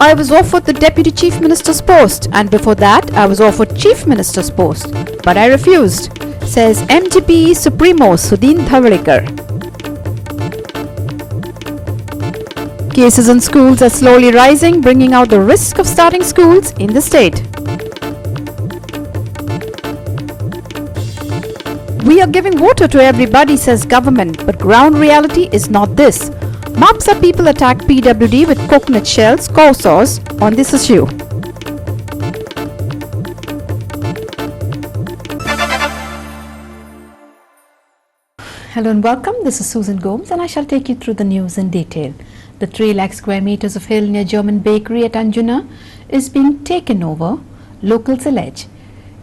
I was offered the Deputy Chief Minister's post, and before that I was offered Chief Minister's post, but I refused, says MGP Supremo Sudin Dhawalikar. Cases in schools are slowly rising, bringing out the risk of starting schools in the state. We are giving water to everybody, says government, but ground reality is not this. Mapusa people attack PWD with coconut shells, saws on this issue. Hello and welcome. This is Susan Gomes and I shall take you through the news in detail. The 3 lakh square meters of hill near German bakery at Anjuna is being taken over, locals allege.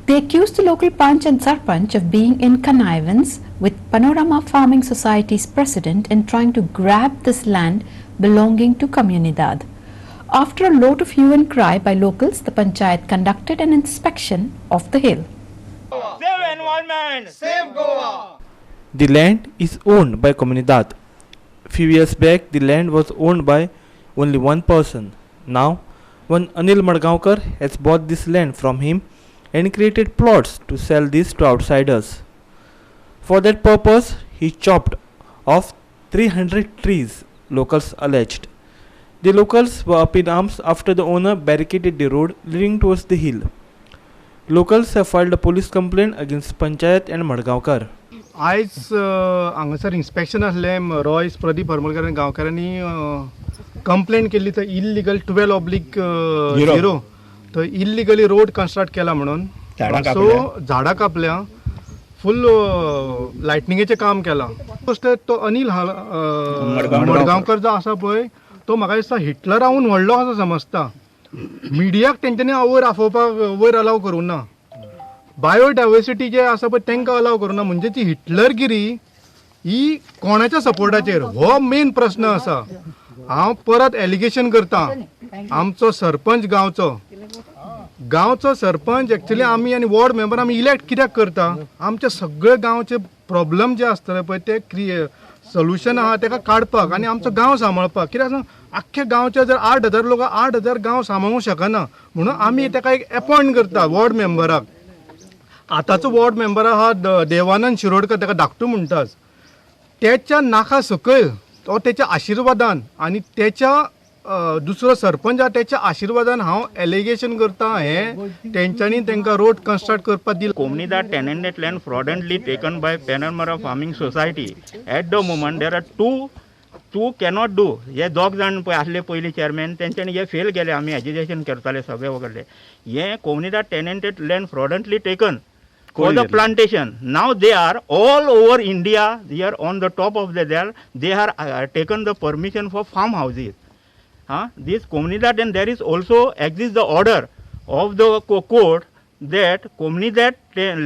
They accused the local Panch and Sarpanch of being in connivance with Panorama Farming Society's president in trying to grab this land belonging to Comunidad. After a lot of hue and cry by locals, the Panchayat conducted an inspection of the hill. Save environment! Save Goa! The land is owned by Comunidad. Few years back, the land was owned by only one person. Now, one Anil Madgaonkar has bought this land from him and created plots to sell this to outsiders. For that purpose, he chopped off 300 trees, locals alleged. The locals were up in arms after the owner barricaded the road leading towards the hill. Locals have filed a police complaint against Panchayat and Madgaonkar. आयज हांगासर inspection आसलें Royce Pradeep Haramalkar आनी गांवकारांनी complaint केल्ली तर illegal 12/0 तो इल्लिगली road construct केला म्हणून so झाडां कापल्या फुल लायटनिंगेचें काम केलां. फस्ट तो अनिल मडगांवकर जो आसा पळय तो म्हाका दिसता हिटलराहून व्हडलो असो समजता. मिडियाक तेंच्यांनी वयर आफोवपाक वयर अलाव करूं ना. बायोडायवर्सिटी जे आसा पळय तांकां अलाव करूना. म्हणजे ती हिटलरगिरी ही कोणाच्या सपोर्टाचेर हो मेन प्रश्न आसा. हांव परत एलिगेशन करता आमचो सरपंच गांवचो सरपंच एक्चुअली आमी आनी वॉर्ड मेंबर आमी इलेक्ट कित्याक करता. आमचे सगळे गांवचे प्रॉब्लेम जे आसतले पळय ते सोल्युशन आहा ताका काडपाक आनी आमचो गांव सांबाळपाक. कित्याक सांग आख्ख्या गांवचे जर 8,000 लोक 8,000 गांव सांबाळूंक शकना म्हणून आमी ताका एक अपॉयंट करता वॉर्ड मेंबराक. आतांचो वॉर्ड मेंबर आहा देवानंद शिरोडकर ताका धाकटो म्हणटात. त्याच्या नाका सकयल तो त्याच्या आशिर्वादान आनी त्याच्या दुसरो सरपंच आहा त्याच्या आशिर्वादान हांव एलिगेशन करता हे तेंच्यांनी तांकां रोड कंस्ट्रक्ट करपाक दिला. Comunidad tenanted land fraudulently taken by Panorama Farming Society. At the moment there are two cannot do. हे दोग जाण पळय आसले पयलीं चेअरमॅन तेंच्यांनी हे फेल केले. आमी एजिटेशन करताले सगळे वगळले. हे Comunidad tenanted land fraudulently taken for the plantation. Now they are all over India. They are on the top of the there. They are taken the permission for farmhouses. This Comunidad, and there is also exists the order of the court that Comunidad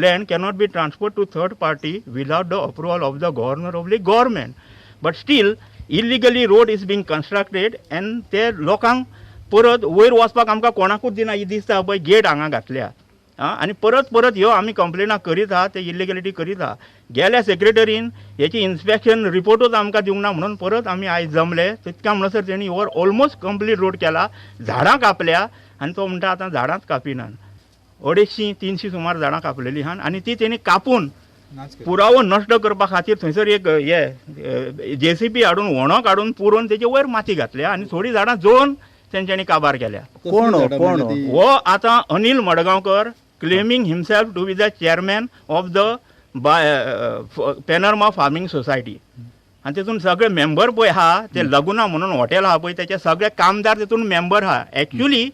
land cannot be transferred to third party without the approval of the governor of the government. But still illegally road is being constructed and ते लोकांक परत वयर वचपाक आमकां कोणाकूच दिना. ही दिसता पळय गेट हांगा घातल्या आनी परत ह्यो आमी कंप्लेनां करीत आहा ते इलिगॅलिटी करीत आहा. गेल्या सेक्रेटरीन हेची इन्स्पेक्शन रिपोर्टूच आमकां दिवंक ना म्हणून परत आमी आयज जमले. तितक्या म्हणसर तेणी ओवर ऑलमोस्ट कंप्लीट रोड केला. झाडां कापल्या आनी तो म्हणटा आतां झाडांच कापिनान. 250-300 सुमार झाडां कापलेलीं आहात आनी ती तेणी कापून पुरावो नश्ट करपा खातीर थंयसर एक हे JCB हाडून व्हणो काडून पुरोवन तेचे वयर माती घातल्या आनी थोडीं झाडां जळोवन तेंच्यांनी काबार केल्या. हो आतां Anil Madgaonkar claiming himself to be the chairman of the Panorama Farming Society. आणि तितून सगळे मेंबर पळय आहा ते लगुना म्हणून हॉटेल आहा पळय त्याचे सगळे कामदार तितून मेंबर आहा. एक्चुअली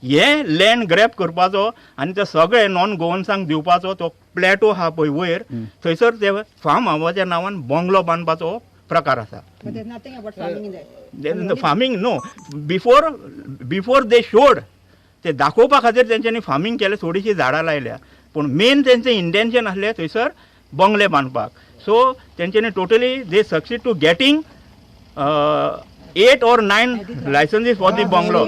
हे लँड ग्रॅब करपाचो आनी ते सगळे नॉन गोवन्सांक दिवपाचो तो प्लॅटो आहा पळय वयर थंयसर ते फार्म हावसाच्या नांवान बंगलो बांदपाचो प्रकार आसा. फार्मिंग नो बिफोर दे शोड ते दाखोवपा खातीर तेंच्यांनी फार्मिंग केलें. थोडीशीं झाडां लायल्या पूण मेन तेंचें इंटेन्शन आसलें थंयसर बंगले बांदपाक. सो तेंच्यांनी totally they succeed to getting 8 or 9 licences for the bungalow.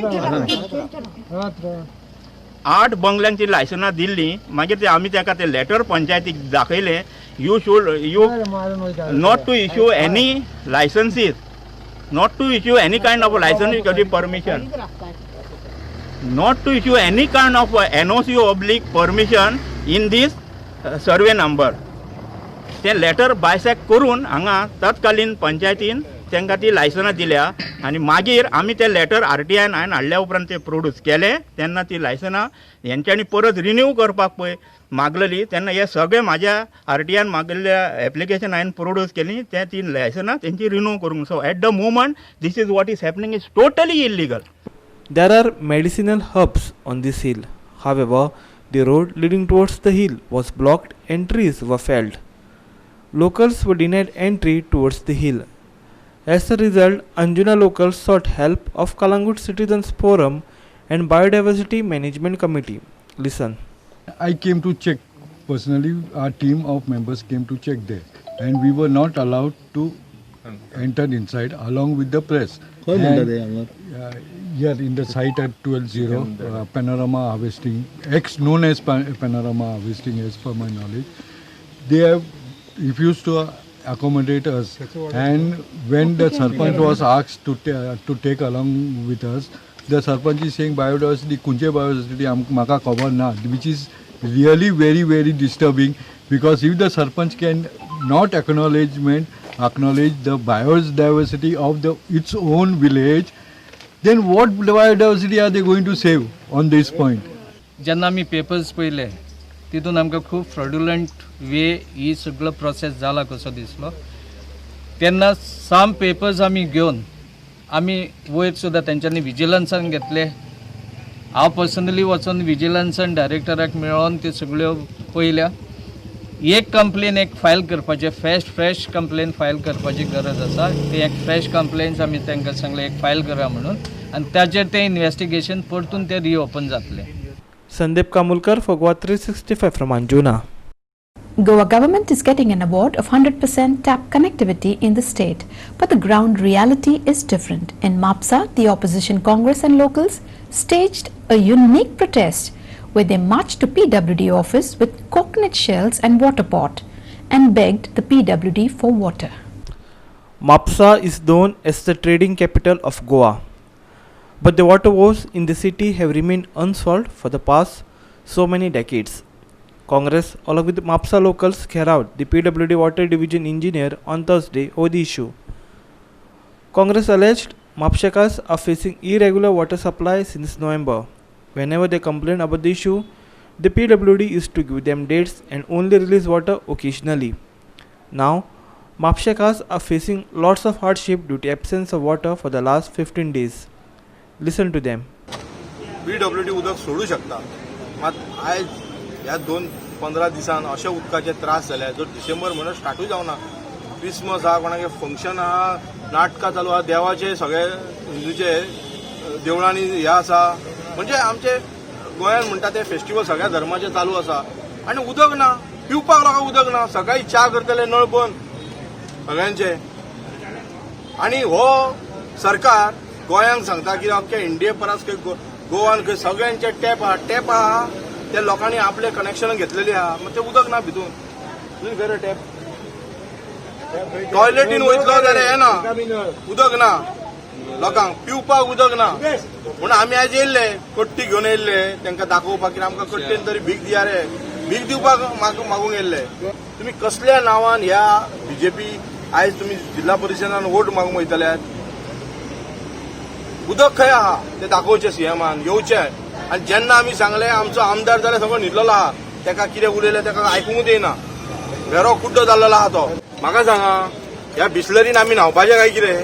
8 बंगल्यांची लायसनां दिल्लीं. मागीर ते आमी ताका ते लेटर पंचायतीक दाखयलें. You not to issue any licences, not to issue any kind of license permission. not to issue any kind of NOC oblique permission in this survey number. ते लेटर बायसॅक करून हांगा तत्कालीन पंचायतीन तांकां ती लायसनां दिल्या आनी मागीर आमी ते लेटर RTIन हांवें हाडल्या उपरांत ते प्रोड्यूस केले तेन्ना ती लायसनां हेंच्यांनी परत रिन्यू करपाक पळय मागलेली तेन्ना हे सगळे म्हाज्या RTIन मागिल्ल्या एप्लिकेशन हांवें प्रोड्यूस केली ते ती लायसनां तेंची रिन्यू करूंक. So at the moment this is what is happening is totally illegal. There are medicinal hubs on this hill. However, the road leading towards the hill was blocked and trees were felled. Locals were denied entry towards the hill. As a result, Anjuna locals sought help of Kalangut Citizens Forum and Biodiversity Management Committee. Listen. I came to check. Personally, our team of members came to check there, and we were not allowed to enter inside along with the press. Here in the site at 12-0, panorama harvesting, known as panorama harvesting, as per my knowledge, they have refused to accommodate us. And when the Sarpanch was asked to take along with us, the Sarpanch is saying biodiversity, kunche biodiversity, maka cover na, which is really very, very disturbing, because if the Sarpanch can not acknowledge the biodiversity of its own village, then what biodiversity are they going to save on this point? जेन्ना आमी papers पळयले तितून आमकां खूब fraudulent वे ही सगळो process जाला कसो दिसलो. तेन्ना साम पेपर्स आमी घेवन आमी वयर सुद्दां तेंच्यांनी विजिलन्सान घेतले. हांव पर्सनली वचून विजिलन्सान डायरेक्टराक मेळोन त्यो सगळ्यो पळयल्या. एक कंप्लेन फायल करपाचें फ्रेश कंप्लेन फायल करपाची गरज आसा. ते एक फ्रेश कंप्लेन्स आमी तांकां सांगले एक फायल करा म्हणून आनी ताचेर ते इन्वेस्टिगेशन परतून ते रिओपन जातले. Sandeep Kamulkar for GOA 365 from Anjuna. Goa government is getting an award of 100% tap connectivity in the state, but the ground reality is different. In Mapusa, the opposition Congress and locals staged a unique protest where they marched to PWD office with coconut shells and water pot and begged the PWD for water. Mapusa is known as the trading capital of Goa, but the water woes in the city have remained unsolved for the past so many decades. Congress, along with Mapusa locals, carried out the PWD Water Division engineer on Thursday over the issue. Congress alleged Mapushakas are facing irregular water supply since November. Whenever they complain about the issue, the PWD is to give them dates and only release water occasionally. Now, Mapushakas are facing lots of hardship due to absence of water for the last 15 days. Listen to them. PWD उदक सोडू शकता, मात आयज ह्या 2-15 दिसान अशे उदकाचे त्रास जाले. जर डिसेंबर म्हयनो स्टार्टूय जावना, क्रिसमस आहा, कोणागे फंक्शन आहा, नाटकां चालू आहा, देवाचे सगळे हिंदूचे देवळांनी हे आसा, म्हणजे आमचे गोंयांत म्हणटा ते फेस्टिवल सगळ्या धर्माचे चालू आसा आनी उदक ना, पिवपाक लोकांक उदक ना. सकाळी च्या करतले नळ बंद सगळ्यांचे. आनी हो सरकार गोंयांक सांगता की अख्ख्या इंडिये परस गोवान खंय सगळ्यांचे टॅप आहा ते लोकांनी आपले कनेक्शन घेतलेली आहा, मग ते उदक ना भितून. तुझे खरें टॅप टॉयलेटीन वयतलो जाल्यार हे ना, उदक ना, लोकांक पिवपाक उदक ना. म्हणून आमी आज येयल्ले, कट्टी घेवन येयल्ले तांकां दाखोवपाक की आमकां कट्टेन तरी भीक दिया रे, भीक दिवपाक मागूंक येयल्ले. तुमी कसल्या नांवान ह्या BJP आयज तुमी जिल्हा परिशदान वोट मागूंक वयतल्यात? उदक खंय आहा ते दाखोवचें CMान, येवचें. आनी जेन्ना आमी सांगलें आमचो आमदार जाल्यार सगळो न्हिदलेलो आहा, ताका कितें उलयलें ताका आयकूंकूच येना, वेरो कुड्डो जाल्लो आहा तो. म्हाका सांगा, ह्या बिस्लरीन आमी न्हांवपाचें काय कितें?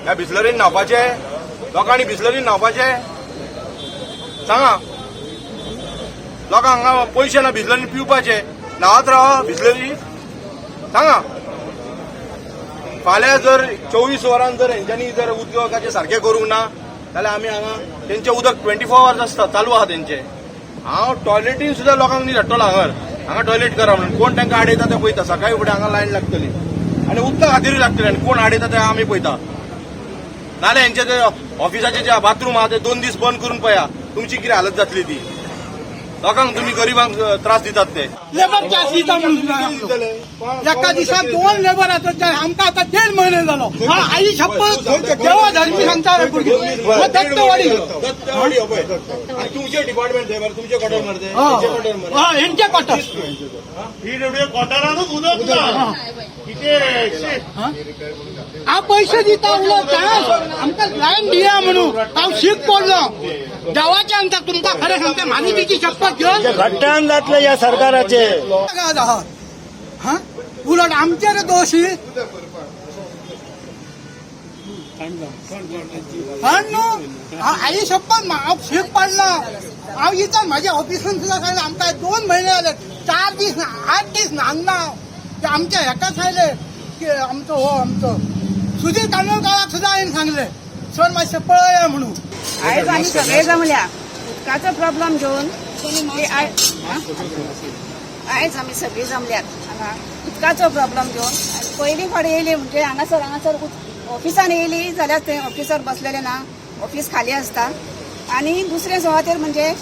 ह्या बिस्लरीन न्हांवपाचें? लोकांनी बिस्लरीन न्हांवपाचें? सांगा. लोकांक हांगा पयशे ना बिस्लरीन पिवपाचे, न्हांवत राव बिस्लरी? सांगा. फाल्यां जर 24 वरान जर हेंच्यांनी जर उदकाचें सारकें करूंक ना जाल्यार आमी हांगा तेंचें उदक 24 hours आसता, चालू आहा तेंचें. हांव टॉयलेटीन सुद्दां लोकांक न्ही धाडटलो हांगा टॉयलेट करा म्हणून. कोण तांकां आडयता तें पळयता, सकाळी फुडें हांगा लायन लागतली आनी उदका खातीरूय लागतली आनी कोण आडयता तें आमी पळयता. नाल्यार हेंचे ते ऑफिसाचे जे बाथरूम आहा ते 2 दीस बंद करून पळया, तुमची कितें हालत जातली ती. लोकांक तुम्ही गरिबांक त्रास दितात ते लेबर चार्ज दिता म्हणून एका दिसाक 2 लेबर आता आमकां आता 1.5 महिने जालो आई शपथ देवा धर्मी सांगता रे भुरगे दत्तवाडी तुमचे डिपार्टमेंट आहे तुमचे क्वार्टर मध्ये हेंचे क्वार्टर क्वार्टरानूच उदक ना किती हांव पयशे दिता उलट आमकां लायन दिया म्हणून हांव शीक पडलो देवाच्या आमकां तुमकां खरें सांगता मानितीची शपथ घेवन घट्टान जातले या सरकाराचे उलट आमचेर दोशी आई शपथ हांव शीक पडलो हांव इथं म्हाज्या ऑफिसान सुद्दां सांगलें आमकां 2 महिने जाले 4 दीस 8 दीस न्हांगना आमच्या हेका सांगले की आमचो सुधीर कानोळकाराक सुद्दां हांवें सांगलें सर मातशें पळया म्हणून आयज आमी सगळे जमल्या उदकाचो प्रॉब्लेम घेवन आयज आमी सगळीं जमल्यात हांगा उदकाचो प्रॉब्लेम घेवन पयलीं फावट येयली म्हणजे हांगासर ऑफिसान येयली जाल्यार थंय ऑफिसर बसलेले ना ऑफिस खाली आसता आनी दुसरे सुवातेर म्हणजे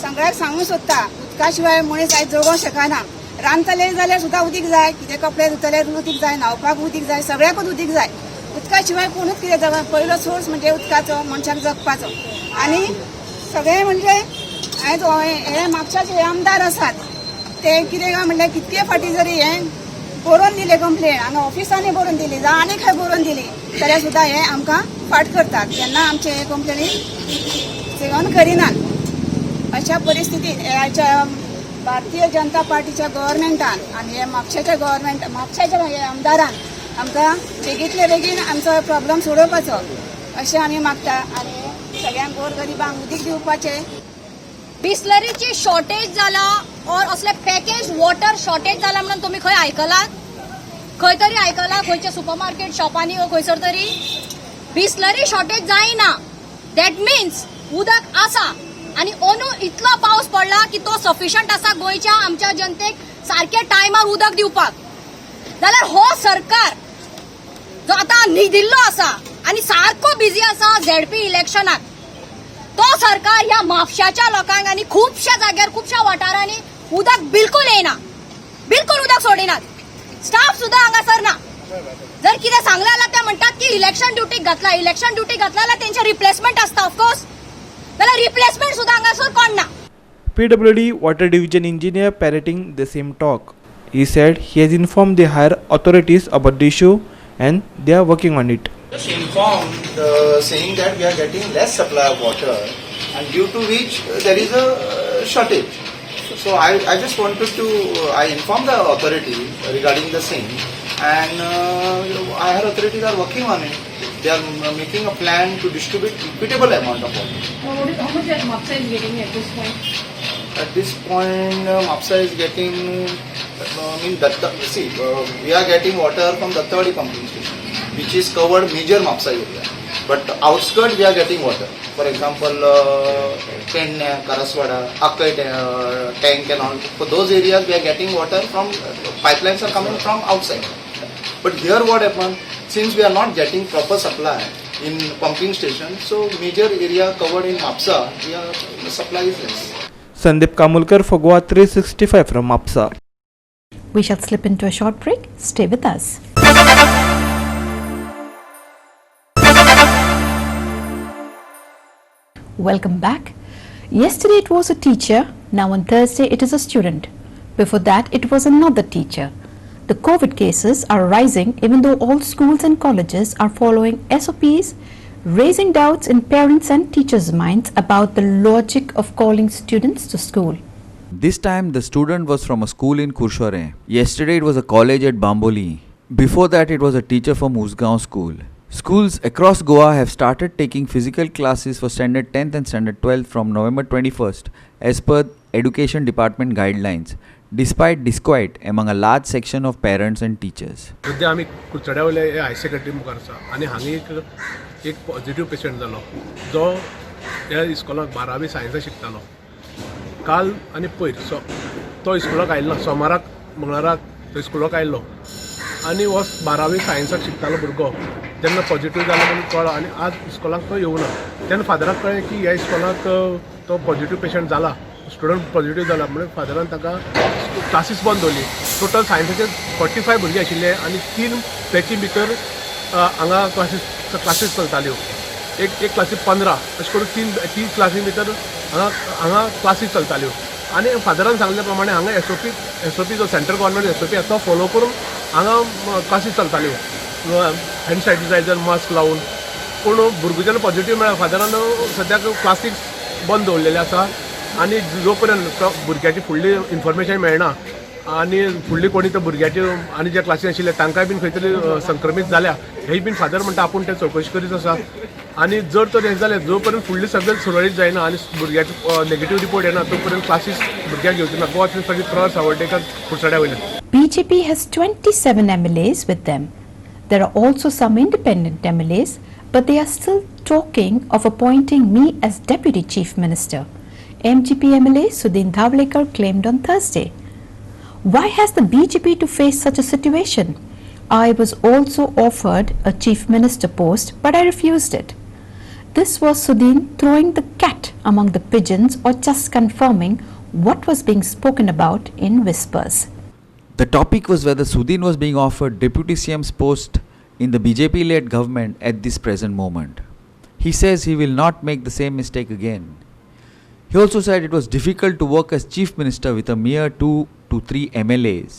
सगळ्याक सांगूंक सोदता उदका शिवाय मनीस आयज जगोंक शकना रांदतले जाल्यार सुद्दां उदीक जाय कितें कपडे धुतले उदीक जाय न्हांवपाक उदीक जाय सगळ्याकूच उदीक जाय उदका शिवाय कोणूच कितें जग पयलो सोर्स म्हणजे उदकाचो मनशाक जगपाचो आनी सगळे म्हणजे आयज हे म्हापशाचे आमदार आसात ते कितें काय म्हणल्यार कितके फाटी जरी हे बरोवन दिले कंप्लेन हांगा ऑफिसांनी बरोवन दिली जावं आनी खंय बरोवन दिली जाल्यार सुद्दां हे आमकां फाट करतात केन्ना आमचे हे कंप्लेनी सेवन करिनात अशा परिस्थितीत ह्याच्या भारतीय जनता पार्टीच्या गव्हर्मेंटान आनी हे म्हापशाच्या आमदारान आमकां बेगीतले बेगीन आमचो प्रॉब्लेम सोडोवपाचो अशें आमी मागता आनी सगळ्यांक गोरगरिबांक उदीक दिवपाचें बिस्लरीची शॉर्टेज जाला और असले पॅकेज वॉटर शॉर्टेज जाला म्हणून तुम्ही खंय आयकलात खंय तरी आयकला खंयच्या सुपरमार्केट शॉपांनी वा खंयसर तरी बिस्लरी शॉर्टेज जायना दॅट मिन्स उदक आसा आणि अंदू इतलो पावस पडला की तो सफिशियंट आसा गोंयच्या आमच्या जनतेक सारख्या टायमार उदक दिवपाक जाल्यार हो सरकार जो आता न्हिदिल्लो आसा आणि सारको बिझी आसा झेडपी इलेक्शनाक तो सरकार ह्या म्हापशाच्या लोकांक आणि खूपशा जाग्यार खूपशा वाठारांनी उदक बिलकुल येना बिलकुल उदक सोडिनात स्टाफ सुद्धा हांगासर ना जर कितें सांगलें जाल्यार ते म्हणटात की इलेक्शन ड्युटीक घातला जाल्यार तेंचे रिप्लेसमेंट आसता ऑफकोर्स जाल्यार रिप्लेसमेंट सुद्धा हांगासर कोण ना PWD Water Division engineer parroting the same talk. He said he has informed the higher authorities about the issue and they are working on it. Just informed saying that we are getting less supply of water and due to which there is a shortage. So I just wanted to I informed the authority regarding the same and higher authorities are working on it. They are making a plan to distribute equitable amount of water. How much Mapusa is getting at this point? At this point, Mapusa is getting we are getting water from Dattawadi pumping station, which is covered major Mapusa area. But outskirts we are getting water. For example, Kenya, Karaswada, Akkai tank and all. For those areas we are getting water from pipelines are coming from outside. But here what happened? Since we are not getting proper supply in pumping stations, so major area covered in Mapusa, the supply is less. Sandeep Kamulkar for GOA 365 from Mapusa. We shall slip into a short break. Stay with us. Welcome back. Yesterday it was a teacher, now on Thursday it is a student. Before that it was another teacher. The COVID cases are rising even though all schools and colleges are following SOPs, raising doubts in parents and teachers' minds about the logic of calling students to school. This time the student was from a school in Kurshore. Yesterday it was a college at Bamboli. Before that it was a teacher from Usgaon school. Schools across Goa have started taking physical classes for standard 10th and standard 12th from November 21st as per Education Department guidelines, despite disquiet among a large section of parents and teachers. सध्या आम्ही कुचड्यावले higher secondary मुखार आसा आनी हांगा एक positive patient जालो जो ह्या इस्कॉलाक 12वी सायन्साक शिकतालो. काल आनी पयर तो इस्कॉलाक आयिल्लो सोमाराक मंगळाराक तो इस्कॉलाक आयिल्लो आनी हो 12वी सायन्साक शिकतालो भुरगो जेन्ना पॉझिटिव्ह जालो म्हणून कळ्ळो आनी आज इस्कॉलाक तो येवना. तेन्ना फादराक कळ्ळें की ह्या इस्कॉलाक तो पॉझिटिव्ह पेशंट जाला स्टुडंट पॉझिटिव्ह जाला म्हणून फादरान ताका क्लासीस बंद दवरली. टोटल सायन्साचे 45 भुरगे आशिल्ले आनी 3 बॅची भितर हांगा क्लासीस चलताल्यो. एक क्लासीक 15 अशें करून 3 क्लासी भितर हांगा क्लासीस चलताल्यो. आनी फादरान सांगले प्रमाणे हांगा एसओपी जो सेंट्रल गव्हर्मेंट एसओपी आसा तो फॉलो करून हांगा क्लासीस चलताल्यो. हँड सॅनिटायझर मास्क लावन. पूण भुरगेच्यान पॉझिटिव्ह मेळ्ळा. फादरान सद्याक क्लासीक बंद दवरलेले आसा आनी जो पर्यंत भुरग्याची फुडली इन्फॉर्मेशन मेळना आनी फुडली कोणी त्या भुरग्याचे आनी जे क्लासीन आशिल्ले तांकांय बीन खंय तरी संक्रमीत जाल्या हेय बीन फादर म्हणटा आपूण ते चवकशी करीत आसा. आनी जर तर हें जालें जो पर्यंत फुडली सगळें सुरळीत जायना आनी भुरग्याचो नेगेटिव्ह रिपोर्ट येना तो पर्यंत क्लासीस भुरग्यांक घेवची ना. गोवा 360 प्रवास सावड्डेकर कुडचड्या वयल्यान. BJP has 27 MLAs with them. There are also some independent MLAs, but they are still talking of appointing me as Deputy Chief Minister, MGP MLA Sudhin Dhavlekar claimed on Thursday. Why has the BJP to face such a situation? I was also offered a Chief Minister post, but I refused it. This was Sudhin throwing the cat among the pigeons or just confirming what was being spoken about in whispers. The topic was whether Sudhin was being offered Deputy CM's post in the BJP-led government at this present moment. He says he will not make the same mistake again. He also said it was difficult to work as Chief Minister with a mere 2 to 3 MLAs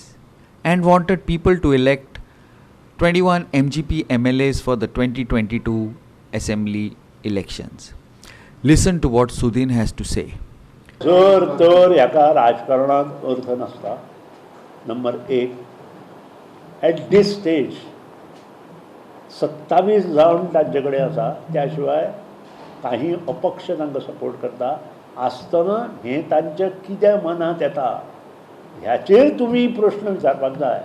and wanted people to elect 21 MGP MLAs for the 2022 Assembly elections. Listen to what Sudhin has to say. जर तर ह्याका राजकारणात अर्थ नसता. Number 1 at this stage 27 जावन तांचे कडेन आसा. त्या शिवाय काही अपक्ष तांकां सपोर्ट करता आसतना हें तांच्या कित्या मनांत येता ह्याचेर तुमी प्रश्न विचारपाक जाय.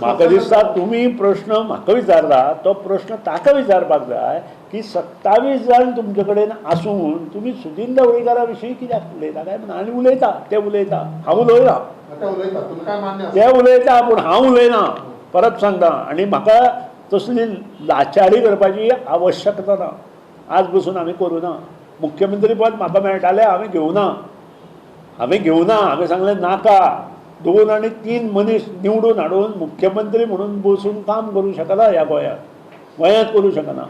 म्हाका दिसता तुमी प्रश्न म्हाका विचारता तो प्रश्न ताका विचारपाक जाय की 27 जाण तुमचे कडेन आसून तुमी सुदीन ढवळीकारा विशीं कित्याक उलयता काय म्हणून. आनी उलयता ते उलयता हांव उलयना ते उलयता पूण हांव उलयना परत सांगता. आनी म्हाका तसली लाचारी करपाची आवश्यकता ना. आज बसून हांवें करूं ना. मुख्यमंत्री पद म्हाका मेळटालें हांवें घेवना. हांवें सांगलें नाका. 2 आनी 3 मनीस निवडून हाडून मुख्यमंत्री म्हणून बसून काम करूं शकना ह्या गोंयांत करूं शकना.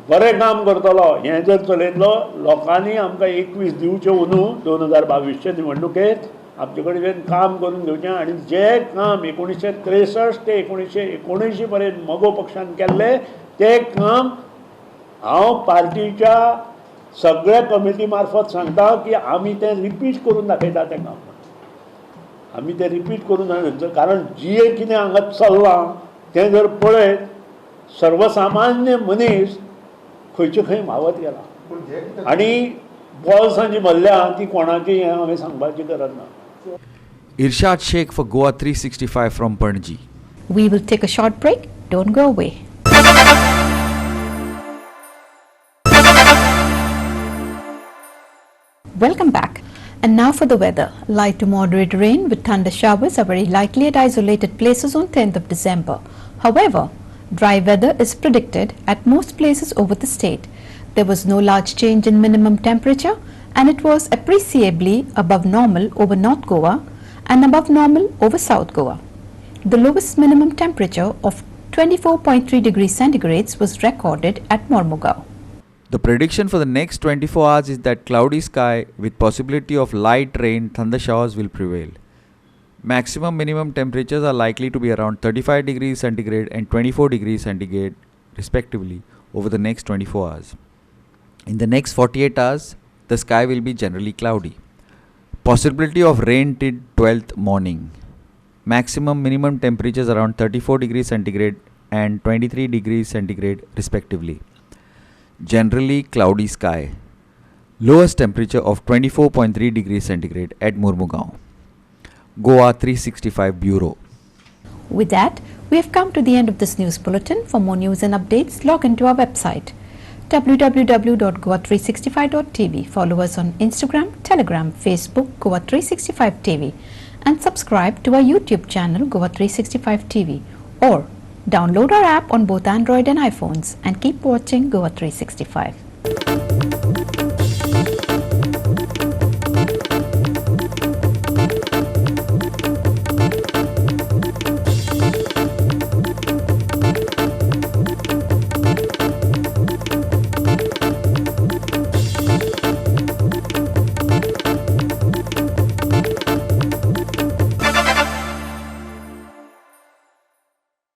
बरें काम करतलो हें जर चलयतलो लोकांनी आमकां 21 दिवचे अंदू 2022चे निवडणुकेंत आमचे कडेन काम करून घेवचें. आनी जें काम 1963 ते 1979 पर्यंत मगो पक्षान केल्लें तें काम हांव पार्टीच्या सगळ्या कमिटी मार्फत सांगता की आमी तें रिपीट करून दाखयता. तें काम आमी तें रिपीट करून कारण जें कितें हांगा चल्लां तें जर पळयत सर्वसामान्य मनीस खंयचे खंय व्हांवत गेला आनी बॉल्सांची भरल्या ती कोणाची हें हांवें सांगपाची गरज ना. Irshad Sheikh for Goa 365 from Panaji. We will take a short break. Don't go away. Welcome back. And now for the weather. Light to moderate rain with thunder showers are very likely at isolated places on 10th of December. However, dry weather is predicted at most places over the state. There was no large change in minimum temperature and it was appreciably above normal over North Goa and above normal over South Goa. The lowest minimum temperature of 24.3 degrees centigrade was recorded at Mormugao. The prediction for the next 24 hours is that cloudy sky with possibility of light rain, thunder showers will prevail. Maximum minimum temperatures are likely to be around 35 degrees centigrade and 24 degrees centigrade respectively over the next 24 hours. In the next 48 hours, the sky will be generally cloudy. Possibility of rain till 12th morning. Maximum minimum temperatures around 34 degrees centigrade and 23 degrees centigrade respectively. Generally cloudy sky. Lowest temperature of 24.3 degrees centigrade at Mormugao. Goa 365 Bureau. With that, we have come to the end of this news bulletin. For more news and updates, log into our website www.goa365.tv. Follow us on Instagram, Telegram, Facebook, Goa 365 TV, and subscribe to our YouTube channel, Goa 365 TV, or download our app on both Android and iPhones and keep watching Goa 365.